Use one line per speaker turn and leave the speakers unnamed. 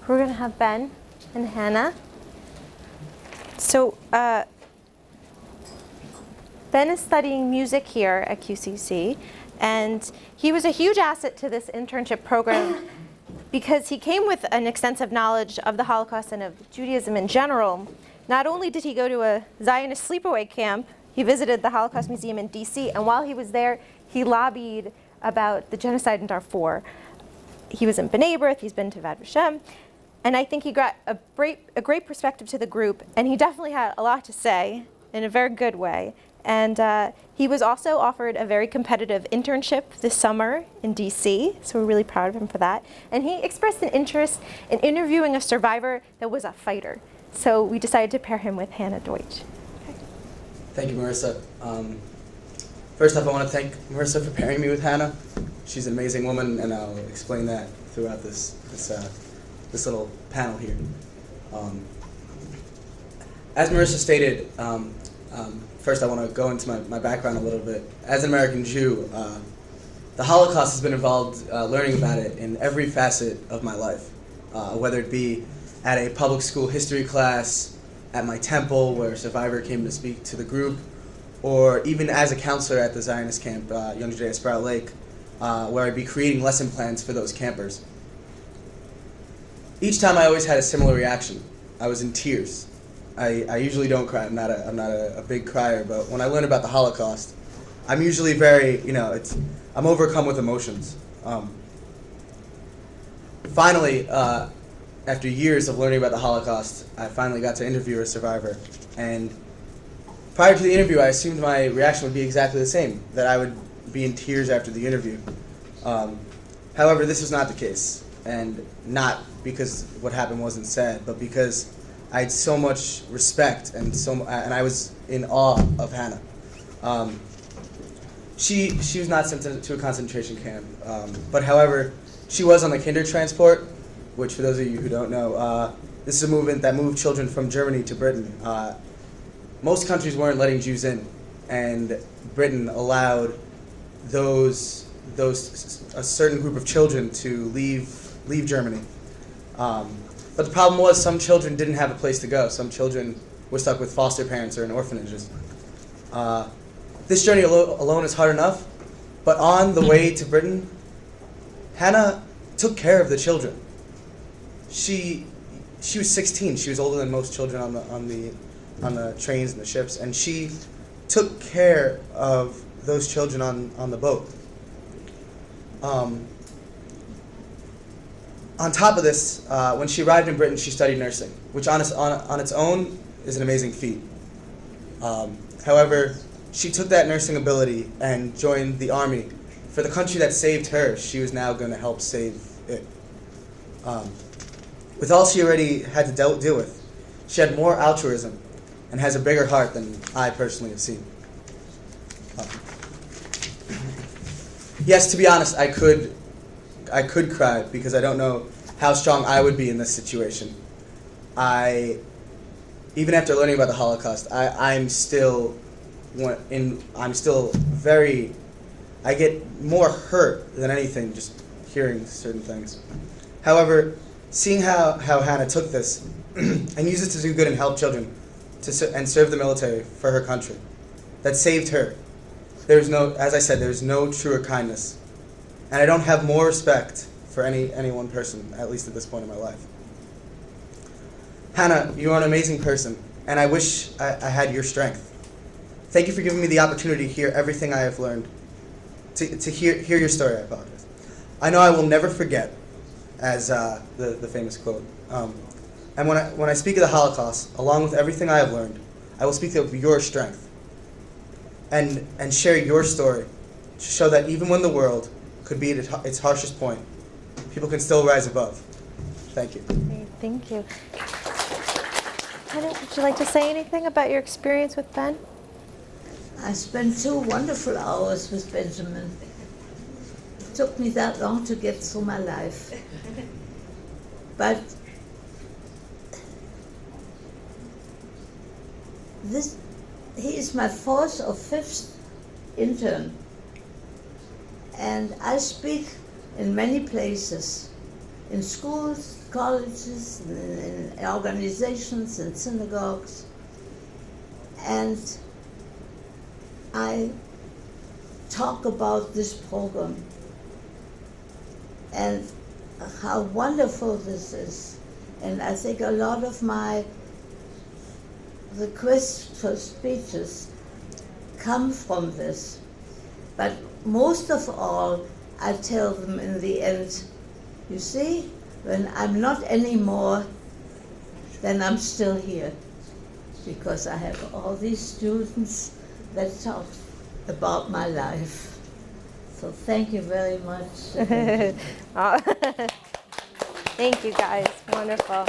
we're going to have Ben and Hannah. So Ben is studying music here at QCC, and he was a huge asset to this internship program because he came with an extensive knowledge of the Holocaust and of Judaism in general. Not only did he go to a Zionist sleepaway camp, he visited the Holocaust Museum in DC, and while he was there, he lobbied about the genocide in Darfur. He was in B'nai B'rith, he's been to Vad Vashem, and I think he got a great perspective to the group, and he definitely had a lot to say in a very good way. And he was also offered a very competitive internship this summer in DC, so we're really proud of him for that. And he expressed an interest in interviewing a survivor that was a fighter. So we decided to pair him with Hannah Deutch. Okay.
Thank you, Marissa. First off, I want to thank Marissa for pairing me with Hannah. She's an amazing woman, and I'll explain that throughout this little panel here. As Marissa stated, first I want to go into my background a little bit. As an American Jew, the Holocaust has been involved learning about it in every facet of my life, whether it be at a public school history class, at my temple where a survivor came to speak to the group, or even as a counselor at the Zionist camp, Young Judea Sprout Lake, where I'd be creating lesson plans for those campers. Each time I always had a similar reaction. I was in tears. I usually don't cry. I'm not a big crier, but when I learn about the Holocaust, I'm usually very, I'm overcome with emotions. Finally, after years of learning about the Holocaust, I finally got to interview a survivor. And prior to the interview, I assumed my reaction would be exactly the same, that I would be in tears after the interview. However, this was not the case, and not because what happened wasn't said, but because I had so much respect and I was in awe of Hannah. She was not sent to a concentration camp, but however, she was on the Kinder Transport, which for those of you who don't know, this is a movement that moved children from Germany to Britain. Most countries weren't letting Jews in, and Britain allowed a certain group of children to leave Germany. But the problem was some children didn't have a place to go. Some children were stuck with foster parents or in orphanages. This journey alone is hard enough, but on the way to Britain, Hannah took care of the children. She was 16. She was older than most children on the trains and the ships, and she took care of those children on the boat. On top of this, when she arrived in Britain, she studied nursing, which on its own is an amazing feat. However, she took that nursing ability and joined the army. For the country that saved her, she was now going to help save it. With all she already had to deal with, she had more altruism and has a bigger heart than I personally have seen. Yes, to be honest, I could cry because I don't know how strong I would be in this situation. Even after learning about the Holocaust, I get more hurt than anything just hearing certain things. However, seeing how Hannah took this and used it to do good and help children and serve the military for her country, that saved her. As I said, there's no truer kindness. And I don't have more respect for any one person, at least at this point in my life. Hannah, you are an amazing person, and I wish I had your strength. Thank you for giving me the opportunity to hear everything I have learned, to hear your story. I apologize. I know I will never forget, as the famous quote. And when I speak of the Holocaust, along with everything I have learned, I will speak of your strength and share your story to show that even when the world could be at its harshest point, people can still rise above. Thank you.
Great, thank you. Hannah, would you like to say anything about your experience with Ben?
I spent 2 wonderful hours with Benjamin. It took me that long to get through my life. But he is my 4th or 5th intern. And I speak in many places, in schools, colleges, in organizations, and synagogues. And I talk about this program and how wonderful this is. And I think a lot of my requests for speeches come from this. But most of all, I tell them in the end, you see, when I'm not anymore, then I'm still here, because I have all these students that talk about my life. So thank you very much.
Thank you guys. Wonderful.